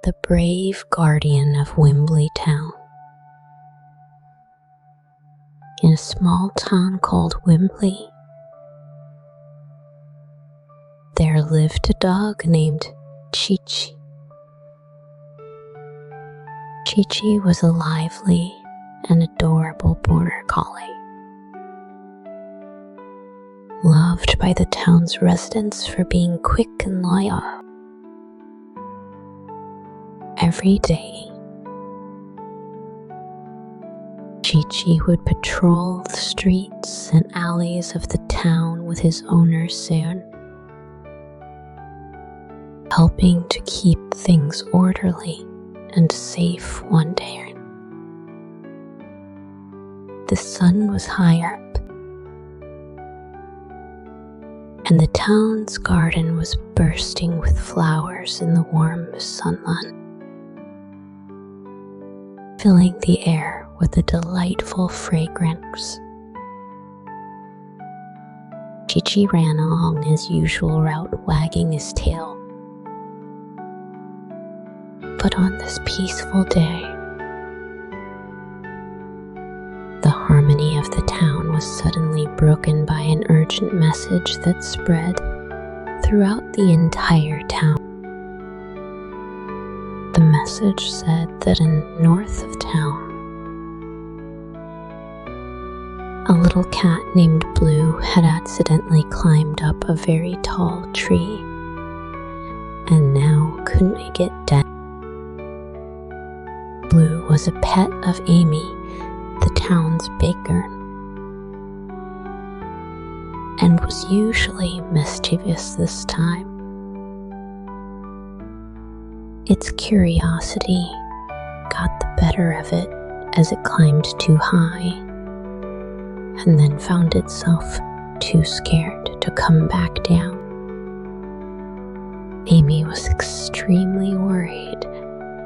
the brave guardian of Wimbley town. In a small town called Wimbley, there lived a dog named Chi-Chi. Chi-Chi was a lively and adorable border collie, loved by the town's residents for being quick and loyal. Every day, Chi-Chi would patrol the streets and alleys of the town with his owner Sun, helping to keep things orderly and safe one day. The sun was high up, and the town's garden was bursting with flowers in the warm sunlight, filling the air with a delightful fragrance. Chi-Chi ran along his usual route, wagging his tail. But on this peaceful day, the harmony of the town was suddenly broken by an urgent message that spread throughout the entire town. The message said that north of town, a little cat named Blue had accidentally climbed up a very tall tree and now couldn't make it down. Blue was a pet of Amy, the town's baker, and was usually mischievous this time. Its curiosity got the better of it as it climbed too high, and then found itself too scared to come back down. Amy was extremely worried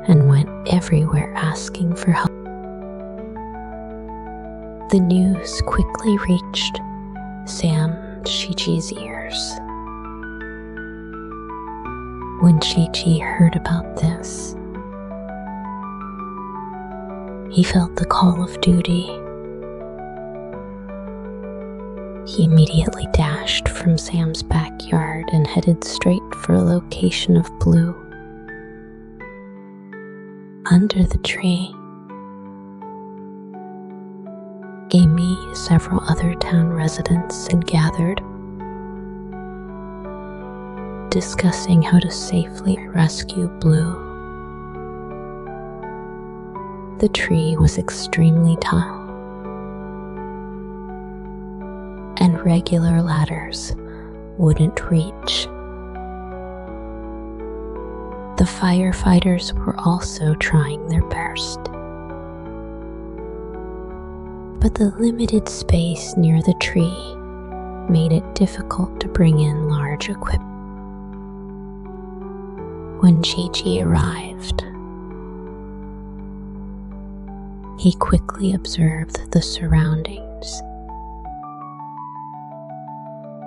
and went everywhere asking for help. The news quickly reached Sam Chi-Chi's ears. When Chi-Chi heard about this, he felt the call of duty. He immediately dashed from Sam's backyard and headed straight for a location of Blue. Under the tree, Amy and several other town residents had gathered, discussing how to safely rescue Blue. The tree was extremely tall, and regular ladders wouldn't reach. The firefighters were also trying their best, but the limited space near the tree made it difficult to bring in large equipment. When Chi-Chi arrived, he quickly observed the surroundings,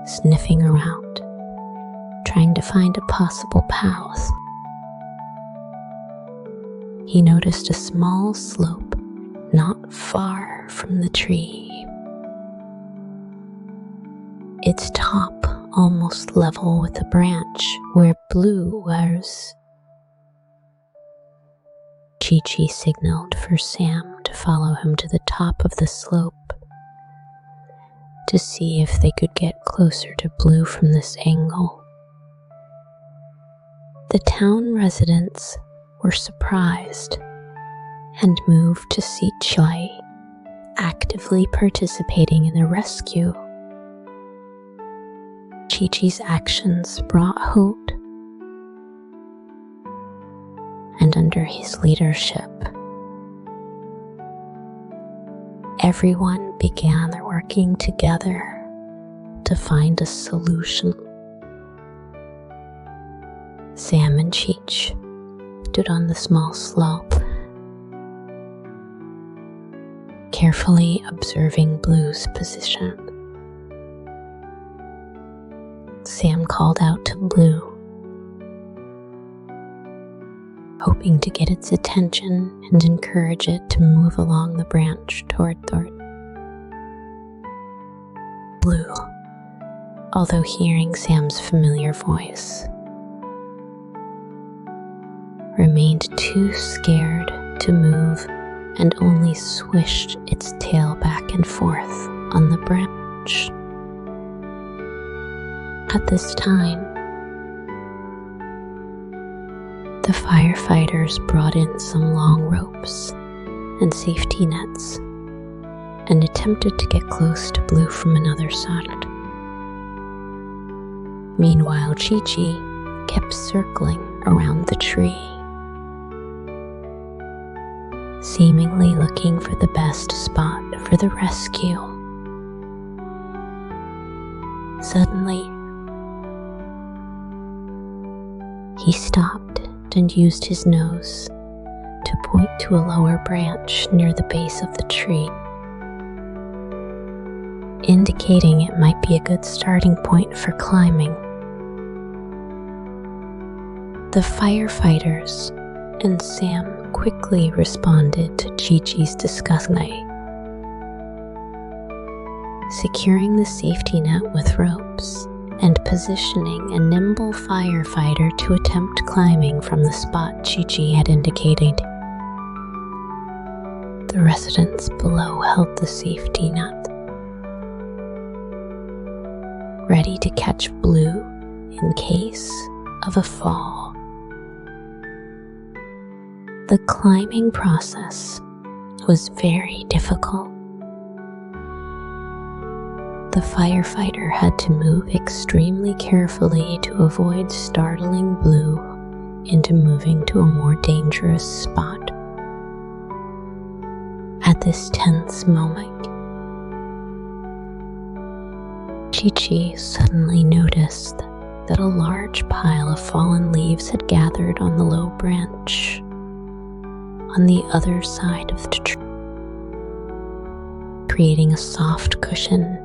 sniffing around, trying to find a possible path. He noticed a small slope not far from the tree, its top almost level with the branch where Blue was. Chi-Chi signaled for Sam to follow him to the top of the slope to see if they could get closer to Blue from this angle. The town residents were surprised and moved to see Chai actively participating in the rescue. Chi-Chi's actions brought hope, and under his leadership, everyone began working together to find a solution. Sam and Cheech stood on the small slope, carefully observing Blue's position. Sam called out to Blue, hoping to get its attention and encourage it to move along the branch toward Blue, although hearing Sam's familiar voice, remained too scared to move and only swished its tail back and forth on the branch. At this time, the firefighters brought in some long ropes and safety nets and attempted to get close to Blue from another side. Meanwhile, Chi-Chi kept circling around the tree, seemingly looking for the best spot for the rescue. Suddenly, he stopped and used his nose to point to a lower branch near the base of the tree, indicating it might be a good starting point for climbing. The firefighters and Sam quickly responded to Chi-Chi's disgusting, securing the safety net with ropes and positioning a nimble firefighter to attempt climbing from the spot Chi-Chi had indicated. The residents below held the safety net, ready to catch Blue in case of a fall. The climbing process was very difficult. The firefighter had to move extremely carefully to avoid startling Blue into moving to a more dangerous spot. At this tense moment, Chi-Chi suddenly noticed that a large pile of fallen leaves had gathered on the low branch on the other side of the tree, creating a soft cushion.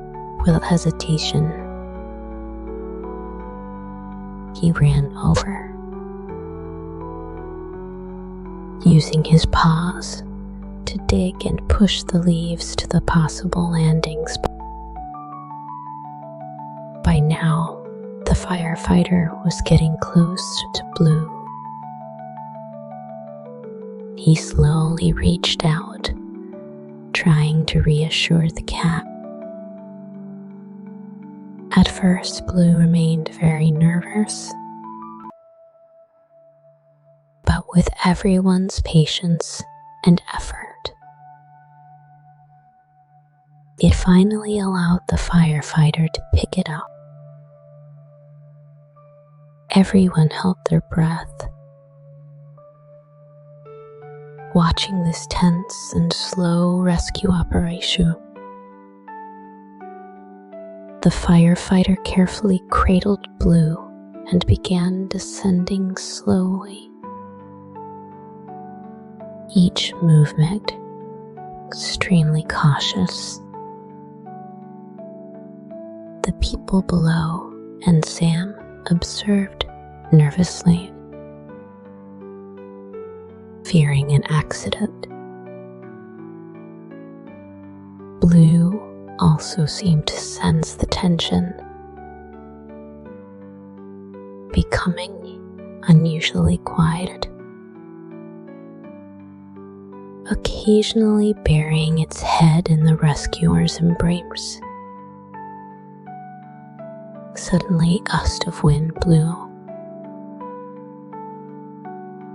Without hesitation, he ran over, using his paws to dig and push the leaves to the possible landing spot. By now, the firefighter was getting close to Blue. He slowly reached out, trying to reassure the cat. At first, Blue remained very nervous, but with everyone's patience and effort, it finally allowed the firefighter to pick it up. Everyone held their breath, watching this tense and slow rescue operation. The firefighter carefully cradled Blue and began descending slowly, each movement extremely cautious. The people below and Sam observed nervously, fearing an accident. Blue also seemed to sense the tension, becoming unusually quiet, occasionally burying its head in the rescuer's embrace. Suddenly, a gust of wind blew,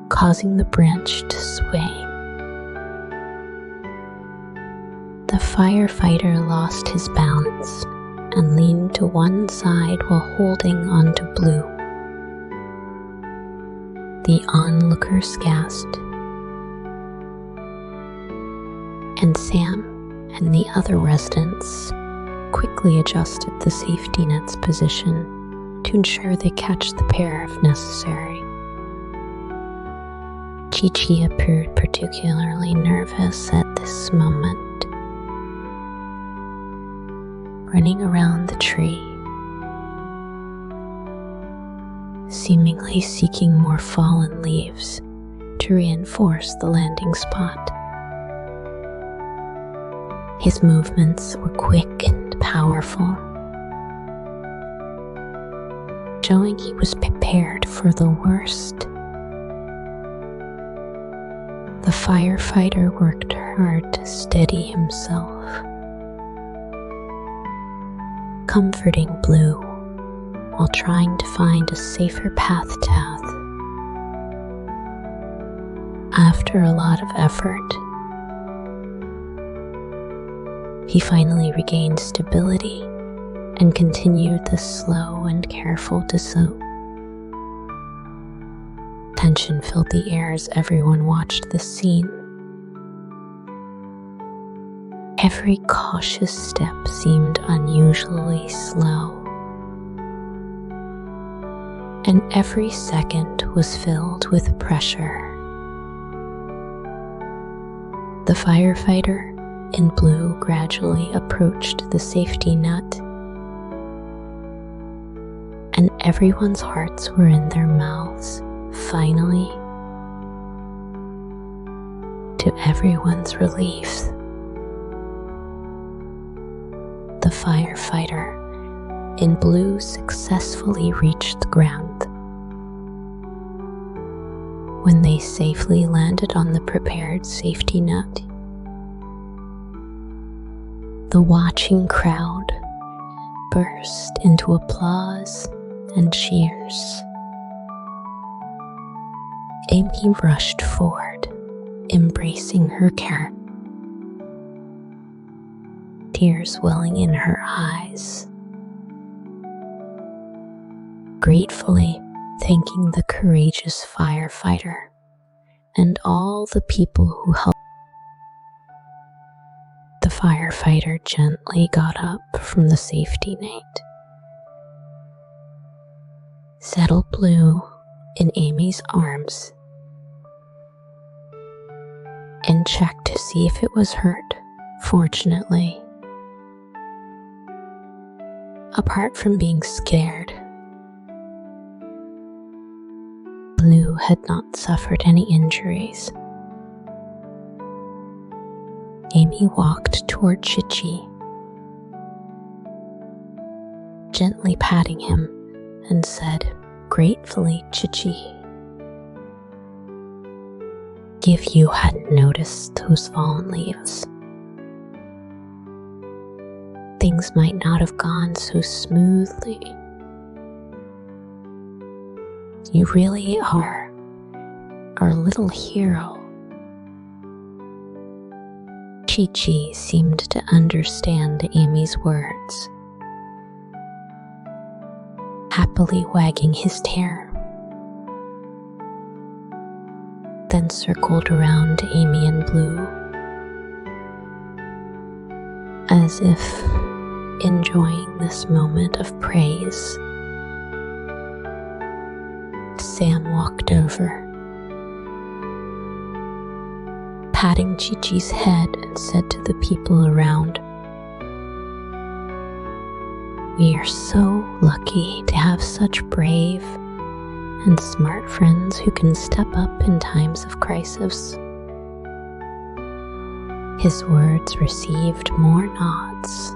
causing the branch to sway. The firefighter lost his balance and leaned to one side while holding onto Blue. The onlookers gasped, and Sam and the other residents quickly adjusted the safety net's position to ensure they catch the pair if necessary. Chi-Chi appeared particularly nervous at this moment, running around the tree, seemingly seeking more fallen leaves to reinforce the landing spot. His movements were quick and powerful, showing he was prepared for the worst. The firefighter worked hard to steady himself, comforting Blue while trying to find a safer path south. After a lot of effort, he finally regained stability and continued the slow and careful descent. Tension filled the air as everyone watched the scene. Every cautious step seemed unusually slow, and every second was filled with pressure. The firefighter in blue gradually approached the safety net, and everyone's hearts were in their mouths. Finally, to everyone's relief, the firefighter in blue successfully reached the ground. When they safely landed on the prepared safety net, the watching crowd burst into applause and cheers. Amy rushed forward, embracing her care, tears welling in her eyes, gratefully thanking the courageous firefighter and all the people who helped. The firefighter gently got up from the safety net, settled Blue in Amy's arms, and checked to see if it was hurt. Fortunately, apart from being scared, Blue had not suffered any injuries. Amy walked toward Chichi, gently patting him, and said gratefully, "Chichi, if you hadn't noticed those fallen leaves, things might not have gone so smoothly. You really are our little hero." Chi-Chi seemed to understand Amy's words, happily wagging his tail, then circled around Amy and Blue, as if enjoying this moment of praise. Sam walked over, patting Chi-Chi's head, and said to the people around, "We are so lucky to have such brave and smart friends who can step up in times of crisis." His words received more nods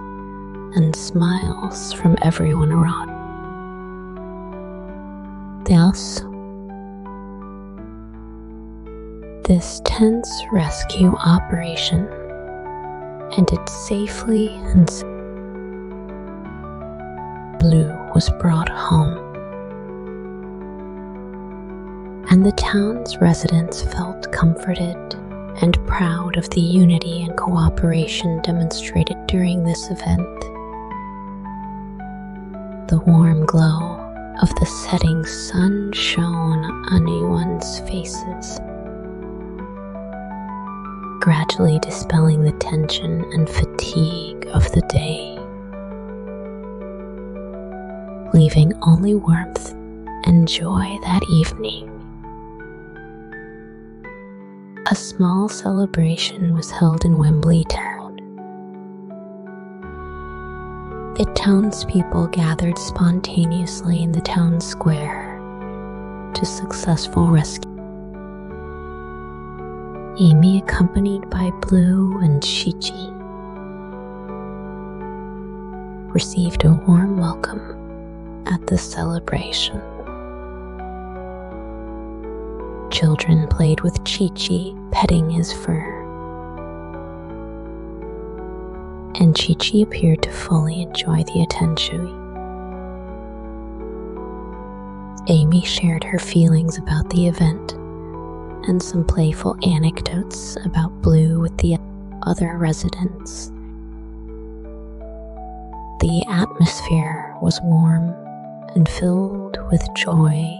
and smiles from everyone around. Thus, this tense rescue operation ended safely, and Blue was brought home, and the town's residents felt comforted and proud of the unity and cooperation demonstrated during this event. The warm glow of the setting sun shone on everyone's faces, gradually dispelling the tension and fatigue of the day, leaving only warmth and joy that evening. A small celebration was held in Wimbley town. The townspeople gathered spontaneously in the town square to successful rescue. Amy, accompanied by Blue and Chi-Chi, received a warm welcome at the celebration. Children played with Chi-Chi, petting his fur, and Chi-Chi appeared to fully enjoy the attention. Amy shared her feelings about the event and some playful anecdotes about Blue with the other residents. The atmosphere was warm and filled with joy.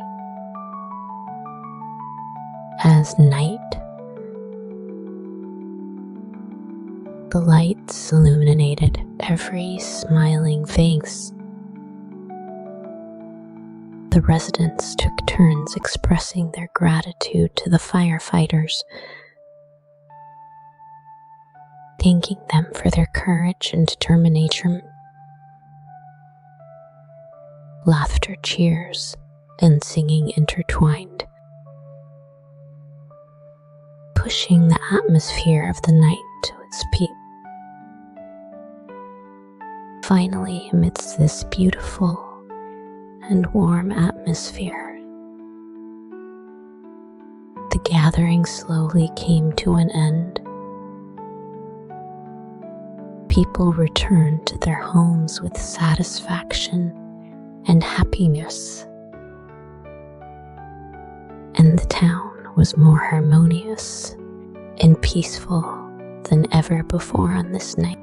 As night, the lights illuminated every smiling face. The residents took turns expressing their gratitude to the firefighters, thanking them for their courage and determination. Laughter, cheers, and singing intertwined, pushing the atmosphere of the night to its peak. Finally, amidst this beautiful and warm atmosphere, the gathering slowly came to an end. People returned to their homes with satisfaction and happiness, and the town was more harmonious and peaceful than ever before on this night.